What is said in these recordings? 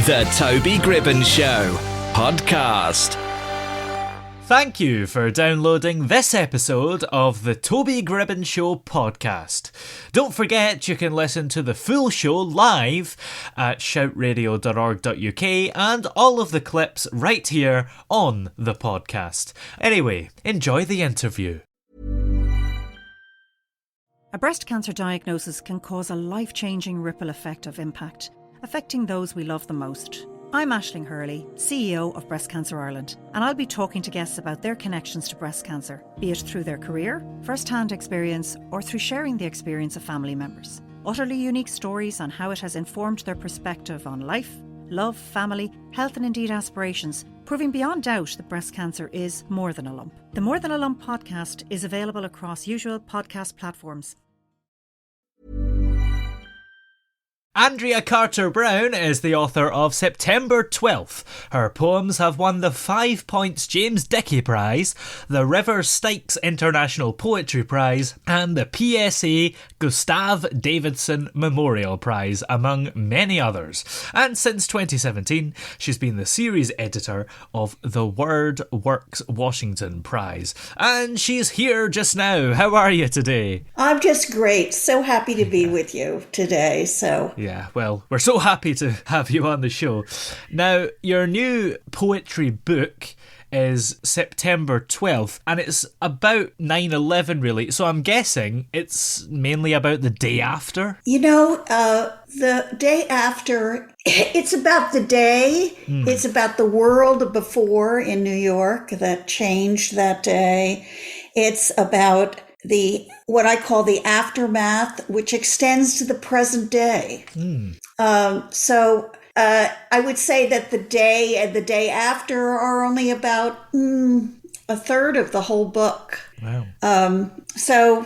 The Toby Gribben Show podcast. Thank you for downloading this episode of the Toby Gribben Show podcast. Don't forget you can listen to the full show live at shoutradio.org.uk and all of the clips right here on the podcast. Anyway, enjoy the interview. A breast cancer diagnosis can cause a life-changing ripple effect of impact, affecting those we love the most. I'm Aisling Hurley, CEO of Breast Cancer Ireland, and I'll be talking to guests about their connections to breast cancer, be it through their career, first-hand experience, or through sharing the experience of family members. Utterly unique stories on how it has informed their perspective on life, love, family, health and indeed aspirations, proving beyond doubt that breast cancer is more than a lump. The More Than a Lump podcast is available across usual podcast platforms. Andrea Carter Brown is the author of September 12th. Her poems have won the 5 Points James Dickey Prize, the River Styx International Poetry Prize, and the PSA Gustav Davidson Memorial Prize, among many others. And since 2017, she's been the series editor of the Word Works Washington Prize. And she's here just now. How are you today? I'm just great. So happy to be with you today. Yeah, well, we're so happy to have you on the show. Now, your new poetry book is September 12th, and it's about 9/11, really. So I'm guessing it's mainly about the day after? The day after, it's about the day. It's about the world before in New York that changed that day. It's about what I call the aftermath, which extends to the present day. I would say that the day and the day after are only about a third of the whole book. Wow. So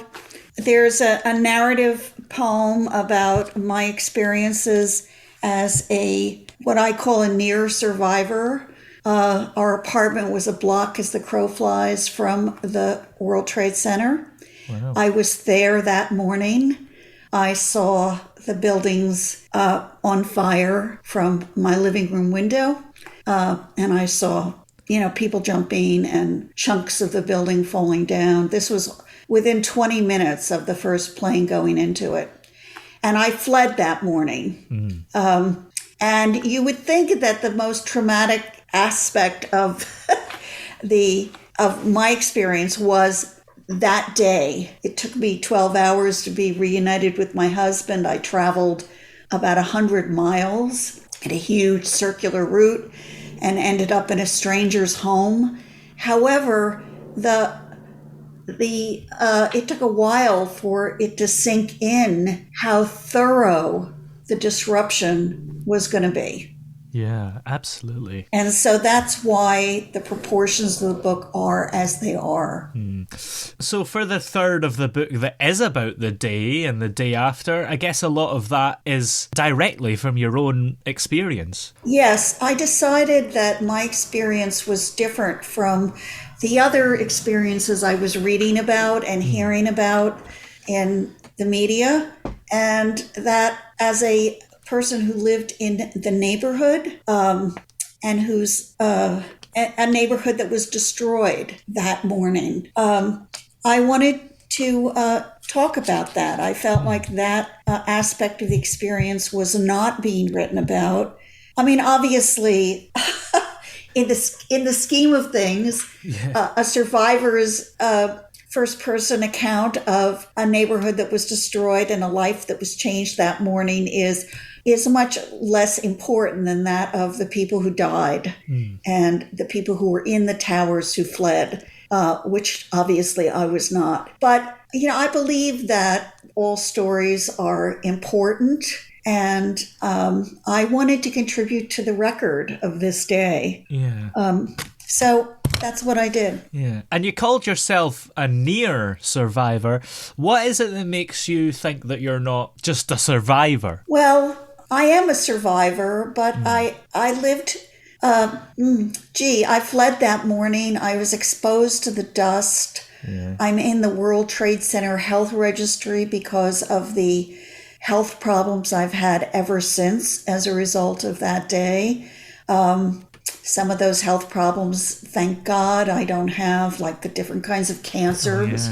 there's a narrative poem about my experiences as what I call a near survivor. Our apartment was a block as the crow flies from the World Trade Center. Wow. I was there that morning. I saw the buildings on fire from my living room window. And I saw, people jumping and chunks of the building falling down. This was within 20 minutes of the first plane going into it. And I fled that morning. And you would think that the most traumatic aspect of my experience was that day. It took me 12 hours to be reunited with my husband. I traveled about 100 miles at a huge circular route and ended up in a stranger's home. However, it took a while for it to sink in how thorough the disruption was going to be. Yeah, absolutely. And so that's why the proportions of the book are as they are. So for the third of the book that is about the day and the day after, I guess a lot of that is directly from your own experience. Yes, I decided that my experience was different from the other experiences I was reading about and hearing about in the media, and that as a person who lived in the neighborhood and whose a neighborhood that was destroyed that morning. I wanted to talk about that. I felt like that aspect of the experience was not being written about. I mean, obviously, in the scheme of things, a survivor's first-person account of a neighborhood that was destroyed and a life that was changed that morning is much less important than that of the people who died and the people who were in the towers who fled, which obviously I was not. But, I believe that all stories are important, and I wanted to contribute to the record of this day. Yeah. So that's what I did. Yeah. And you called yourself a near survivor. What is it that makes you think that you're not just a survivor? Well, I am a survivor, but I lived, I fled that morning. I was exposed to the dust. Yeah. I'm in the World Trade Center health registry because of the health problems I've had ever since as a result of that day. Some of those health problems, thank God, I don't have, like the different kinds of cancers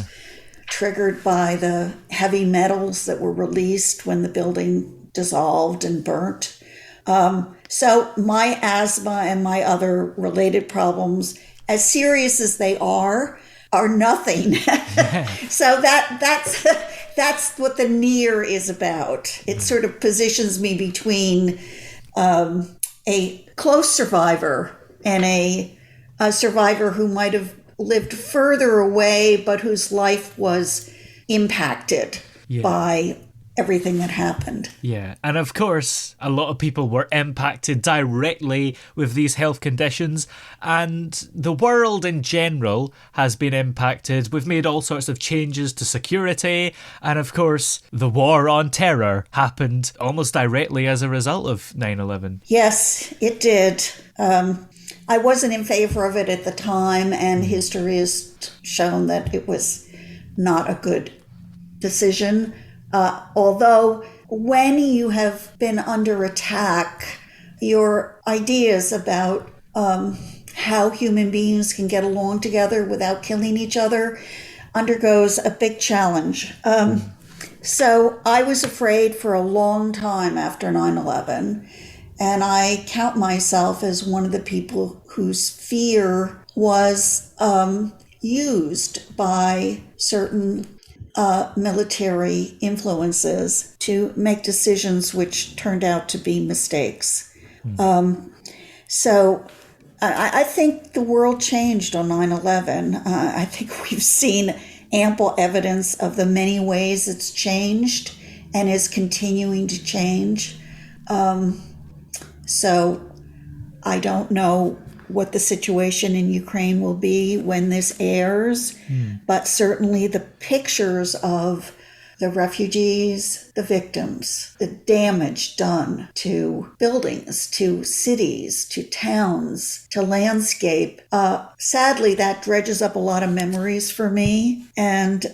triggered by the heavy metals that were released when the building dissolved and burnt. So my asthma and my other related problems, as serious as they are nothing. So that's what the near is about. It sort of positions me between a close survivor and a survivor who might have lived further away, but whose life was impacted by everything that happened. Yeah, and of course, a lot of people were impacted directly with these health conditions, and the world in general has been impacted. We've made all sorts of changes to security, and of course, the war on terror happened almost directly as a result of 9/11. Yes, it did. I wasn't in favor of it at the time, and history has shown that it was not a good decision. Although when you have been under attack, your ideas about how human beings can get along together without killing each other undergoes a big challenge. So I was afraid for a long time after 9/11, and I count myself as one of the people whose fear was used by certain military influences to make decisions which turned out to be mistakes. So I think the world changed on 9/11. I think we've seen ample evidence of the many ways it's changed and is continuing to change. So I don't know what the situation in Ukraine will be when this airs, but certainly the pictures of the refugees, the victims, the damage done to buildings, to cities, to towns, to landscape, sadly that dredges up a lot of memories for me. And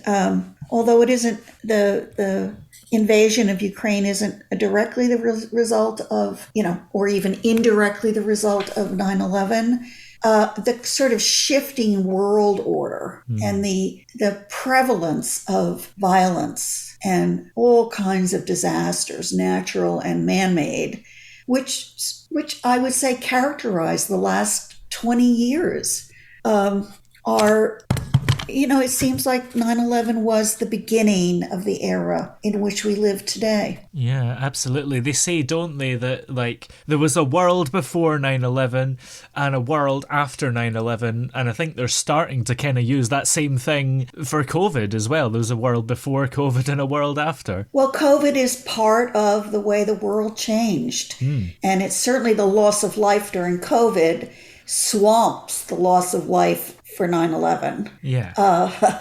although it isn't, the invasion of Ukraine isn't directly the result of, or even indirectly the result of 9/11, the sort of shifting world order and the prevalence of violence and all kinds of disasters, natural and man-made, which I would say characterize the last 20 years, are, it seems like 9/11 was the beginning of the era in which we live today. Yeah, absolutely. They say, don't they, that there was a world before 9/11 and a world after 9/11, and I think they're starting to kind of use that same thing for COVID as well. There was a world before COVID and a world after. Well, COVID is part of the way the world changed, and it's certainly the loss of life during COVID swamps the loss of life for 9/11. Yeah.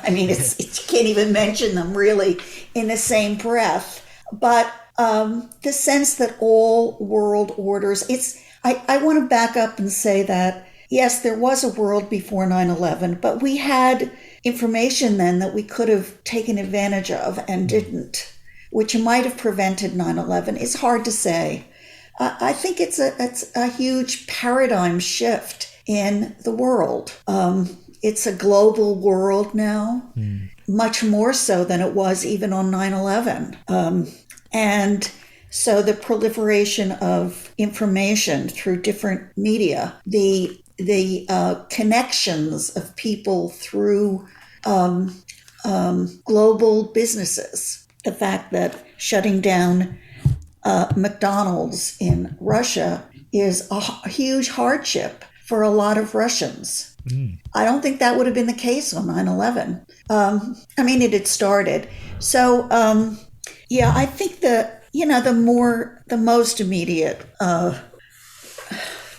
You can't even mention them really in the same breath. But the sense that all world orders, I want to back up and say that, yes, there was a world before 9/11, but we had information then that we could have taken advantage of and didn't, which might have prevented 9/11. It's hard to say. I think it's a huge paradigm shift in the world. It's a global world now, much more so than it was even on 9/11. And so the proliferation of information through different media, the connections of people through global businesses, the fact that shutting down McDonald's in Russia is a huge hardship for a lot of Russians. I don't think that would have been the case on 9/11. It had started. So, I think the most immediate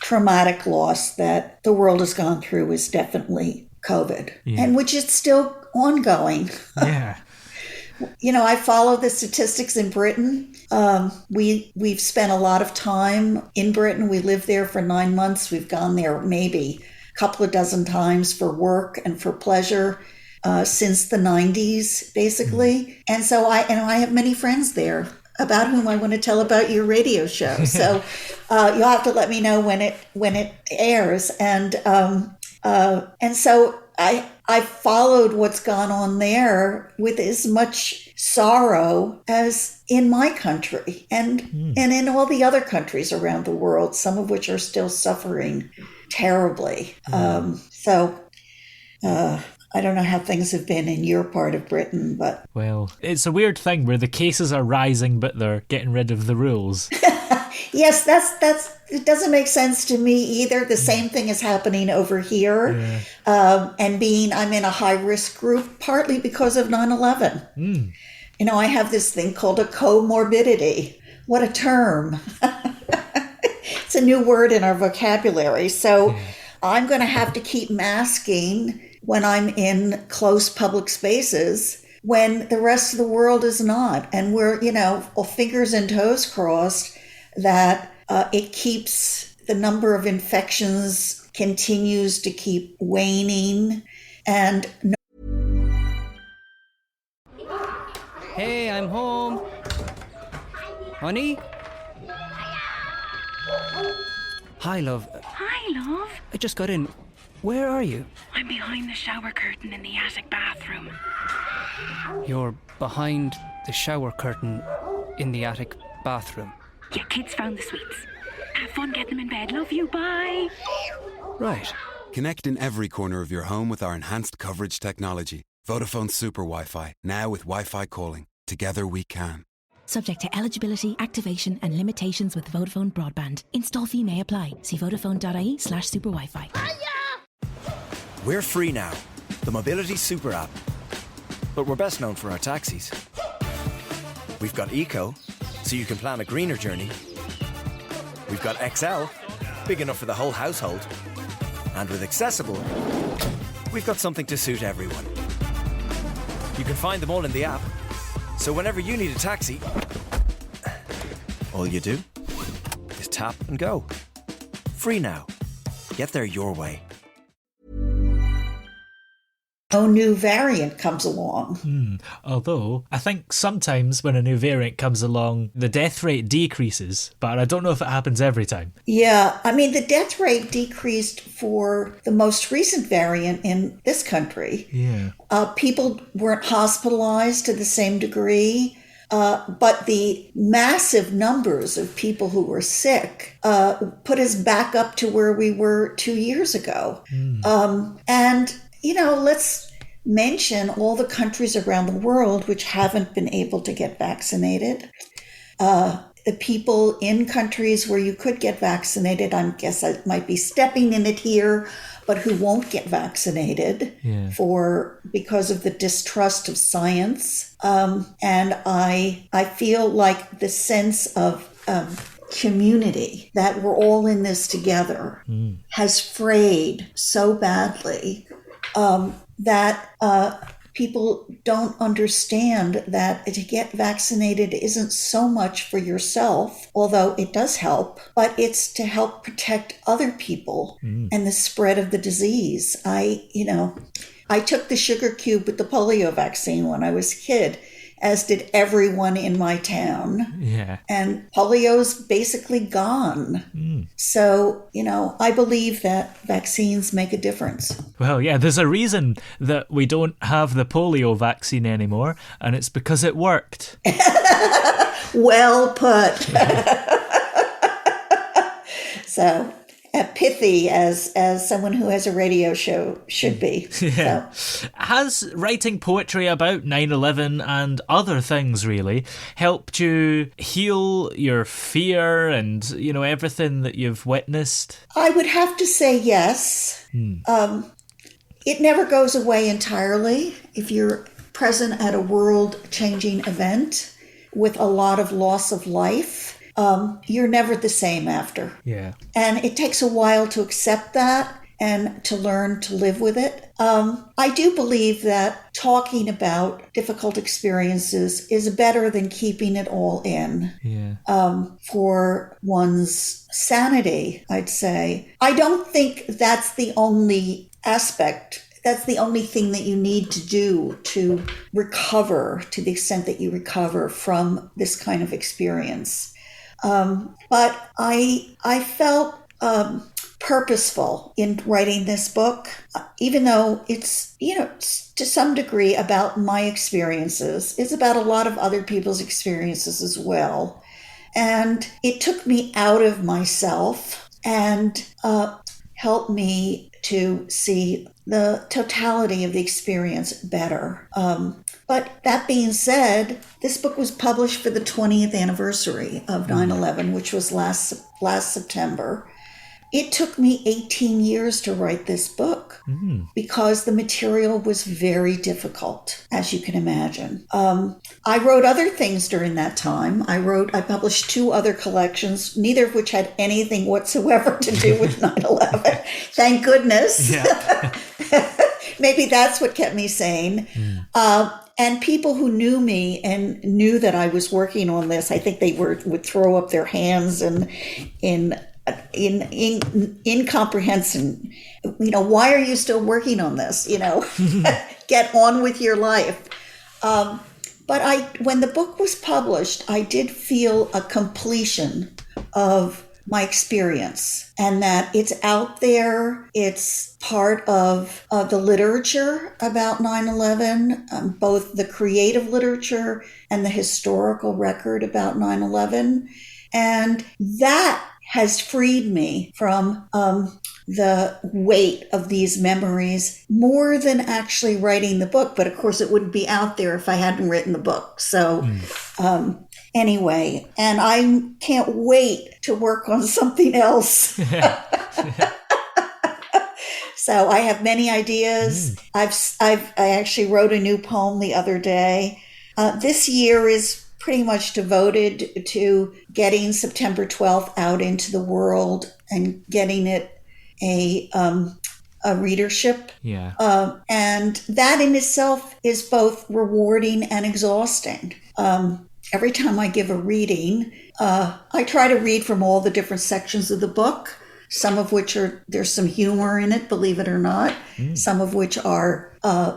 traumatic loss that the world has gone through is definitely COVID, and which is still ongoing. Yeah. I follow the statistics in Britain. We've spent a lot of time in Britain. We lived there for 9 months. We've gone there maybe a couple of dozen times for work and for pleasure since the 90s, basically. And so I have many friends there about whom I want to tell about your radio show. So you'll have to let me know when it airs. And so I followed what's gone on there with as much sorrow as in my country and in all the other countries around the world, some of which are still suffering terribly. I don't know how things have been in your part of Britain, but... Well, it's a weird thing where the cases are rising, but they're getting rid of the rules. Yes, it doesn't make sense to me either. The same thing is happening over here. Yeah. I'm in a high-risk group, partly because of 9/11. You know, I have this thing called a comorbidity. What a term. It's a new word in our vocabulary. So I'm going to have to keep masking when I'm in close public spaces when the rest of the world is not. And we're, fingers and toes crossed that it keeps the number of infections continues to keep waning. And Hey, I'm home. Honey? Hi, love. Hi, love. I just got in. Where are you? I'm behind the shower curtain in the attic bathroom. You're behind the shower curtain in the attic bathroom. Yeah, kids found the sweets. Have fun getting them in bed. Love you. Bye. Right. Connect in every corner of your home with our enhanced coverage technology. Vodafone Super Wi-Fi, now with Wi-Fi calling. Together we can. Subject to eligibility, activation and limitations with Vodafone Broadband. Install fee may apply. See vodafone.ie/super Wi-Fi. We're free now, the Mobility Super app. But we're best known for our taxis. We've got Eco, so you can plan a greener journey. We've got XL, big enough for the whole household. And with Accessible, we've got something to suit everyone. You can find them all in the app. So whenever you need a taxi, all you do is tap and go. Free now. Get there your way. no new variant comes along. Although, I think sometimes when a new variant comes along, the death rate decreases, but I don't know if it happens every time. Yeah, I mean, the death rate decreased for the most recent variant in this country. Yeah. People weren't hospitalized to the same degree. But the massive numbers of people who were sick put us back up to where we were 2 years ago. And, let's mention all the countries around the world which haven't been able to get vaccinated. The people in countries where you could get vaccinated, I guess I might be stepping in it here, but who won't get vaccinated because of the distrust of science. And I feel like the sense of community, that we're all in this together, has frayed so badly that people don't understand that to get vaccinated isn't so much for yourself, although it does help, but it's to help protect other people and the spread of the disease. I took the sugar cube with the polio vaccine when I was a kid, as did everyone in my town. Yeah. And polio's basically gone. So, I believe that vaccines make a difference. Well, yeah, there's a reason that we don't have the polio vaccine anymore, and it's because it worked. Well put. So, pithy as someone who has a radio show should be. Yeah. So. Has writing poetry about 9/11 and other things really helped you heal your fear and, everything that you've witnessed? I would have to say yes. It never goes away entirely. If you're present at a world-changing event with a lot of loss of life, you're never the same after. Yeah. And it takes a while to accept that and to learn to live with it. I do believe that talking about difficult experiences is better than keeping it all in. Yeah. For one's sanity, I'd say. I don't think that's the only aspect that's the only thing that you need to do to recover, to the extent that you recover from this kind of experience. But I felt purposeful in writing this book, even though it's, to some degree about my experiences. It's about a lot of other people's experiences as well. And it took me out of myself and helped me to see the totality of the experience better. But that being said, this book was published for the 20th anniversary of 9/11, which was last September. It took me 18 years to write this book because the material was very difficult, as you can imagine. I wrote other things during that time. I published 2 other collections, neither of which had anything whatsoever to do with 9/11. Thank goodness. Yeah. Maybe that's what kept me sane. And people who knew me and knew that I was working on this, I think they would throw up their hands and in incomprehension. Why are you still working on this? Get on with your life. But when the book was published, I did feel a completion of my experience, and that it's out there. It's part of the literature about 9/11, both the creative literature and the historical record about 9/11. And that has freed me from the weight of these memories more than actually writing the book. But of course, it wouldn't be out there if I hadn't written the book. So anyway, and I can't wait to work on something else. So I have many ideas. I actually wrote a new poem the other day. This year is pretty much devoted to getting September 12th out into the world and getting it a readership. Yeah. And that in itself is both rewarding and exhausting. Every time I give a reading, I try to read from all the different sections of the book, some of which there's some humor in it, believe it or not, some of which are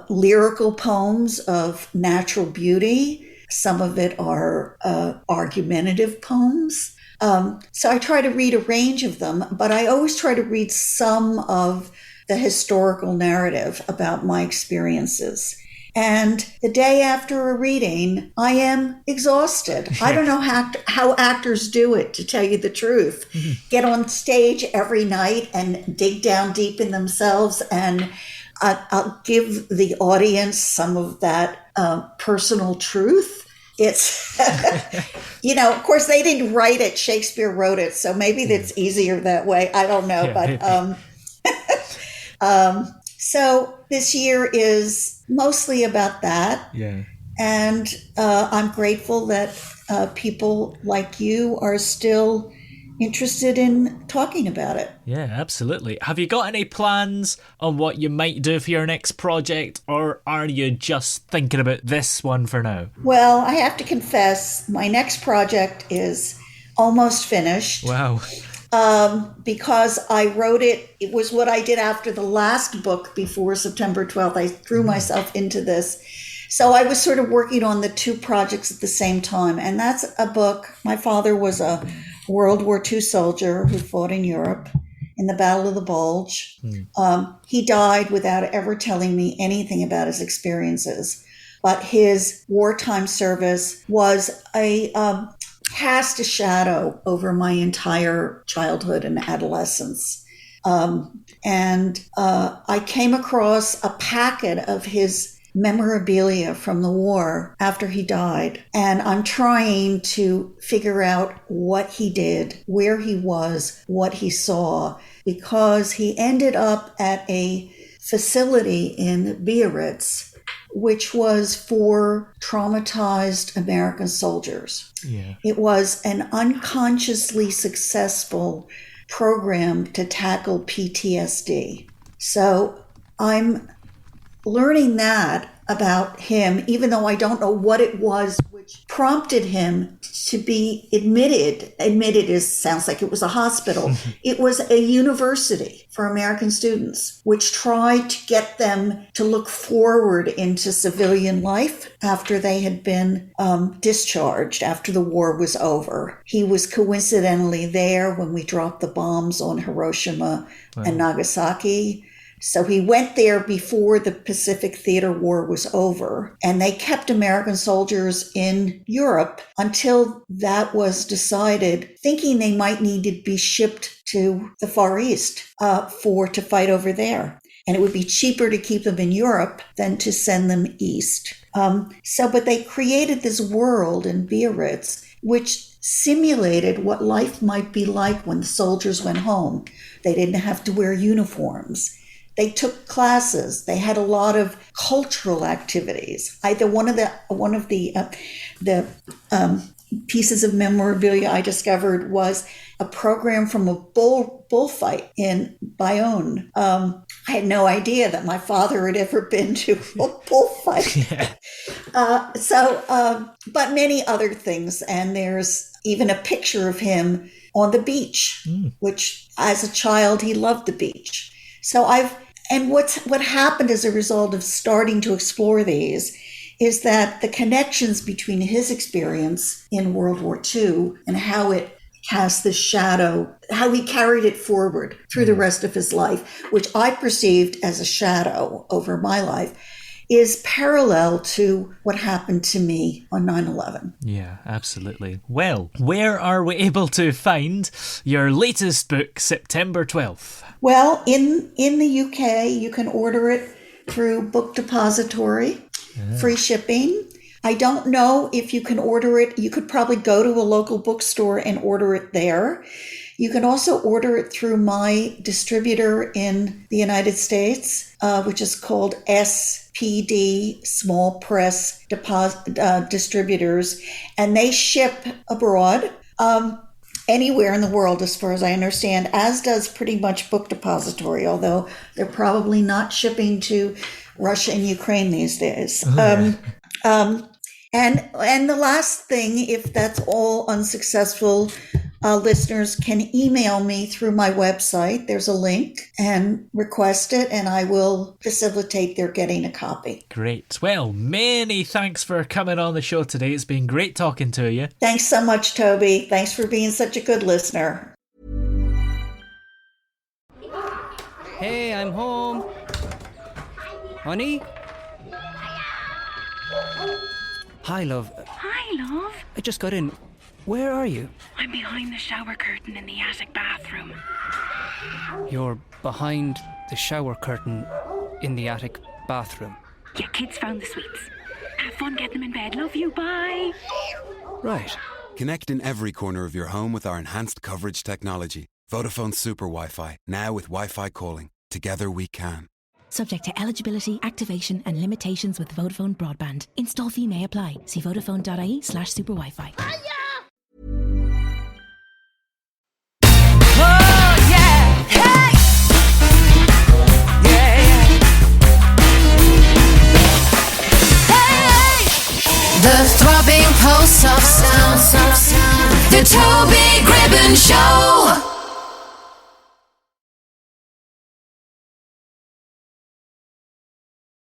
lyrical poems of natural beauty. Some of it are argumentative poems. So I try to read a range of them, but I always try to read some of the historical narrative about my experiences. And the day after a reading, I am exhausted. I don't know how actors do it, to tell you the truth. Get on stage every night and dig down deep in themselves, and I'll give the audience some of that personal truth. It's, of course, they didn't write it. Shakespeare wrote it. So maybe that's easier that way. I don't know. But so this year is mostly about that. Yeah. And I'm grateful that people like you are still interested in talking about it. Yeah, absolutely. Have you got any plans on what you might do for your next project, or are you just thinking about this one for now? Well, I have to confess, my next project is almost finished. Wow. Because I wrote it was what I did after the last book before September 12th. I threw myself into this. So I was sort of working on the 2 projects at the same time. And that's a book. My father was a World War II soldier who fought in Europe in the Battle of the Bulge. He died without ever telling me anything about his experiences. But his wartime service was cast a shadow over my entire childhood and adolescence. And I came across a packet of his memorabilia from the war after he died. And I'm trying to figure out what he did, where he was, what he saw, because he ended up at a facility in Biarritz, which was for traumatized American soldiers. Yeah. It was an unconsciously successful program to tackle PTSD. So I'm learning that about him, even though I don't know what it was which prompted him to be admitted sounds like it was a hospital. It was a university for American students, which tried to get them to look forward into civilian life after they had been discharged, after the war was over. He was coincidentally there when we dropped the bombs on Hiroshima and Nagasaki. So he went there before the Pacific Theater War was over, and they kept American soldiers in Europe until that was decided, thinking they might need to be shipped to the Far East to fight over there. And it would be cheaper to keep them in Europe than to send them east. But they created this world in Biarritz, which simulated what life might be like when the soldiers went home. They didn't have to wear uniforms. They took classes. They had a lot of cultural activities. One of the pieces of memorabilia I discovered was a program from a bullfight in Bayonne. I had no idea that my father had ever been to a bullfight. But many other things. And there's even a picture of him on the beach, which as a child, he loved the beach. What happened as a result of starting to explore these is that the connections between his experience in World War II and how it cast this shadow, how he carried it forward through the rest of his life, which I perceived as a shadow over my life, is parallel to what happened to me on 9/11. Yeah, absolutely. Well, where are we able to find your latest book, September 12th? Well, in the UK, you can order it through Book Depository, free shipping. I don't know if you can order it. You could probably go to a local bookstore and order it there. You can also order it through my distributor in the United States, which is called SPD, Small Press Distributors, and they ship abroad. Anywhere in the world, as far as I understand, as does pretty much Book Depository, although they're probably not shipping to Russia and Ukraine these days. And the last thing, if that's all unsuccessful, listeners can email me through my website. There's a link, and request it, and I will facilitate their getting a copy. Great. Well, many thanks for coming on the show today. It's been great talking to you. Thanks so much, Toby. Thanks for being such a good listener. Hey, I'm home. Honey? Hi, love. Hi, love. I just got in. Where are you? I'm behind the shower curtain in the attic bathroom. You're behind the shower curtain in the attic bathroom. Yeah, kids found the sweets. Have fun getting them in bed. Love you. Bye. Right. Connect in every corner of your home with our enhanced coverage technology. Vodafone Super Wi-Fi, now with Wi-Fi calling. Together we can. Subject to eligibility, activation and limitations with Vodafone broadband. Install fee may apply. See vodafone.ie/super Wi-Fi. The throbbing pulse of sound.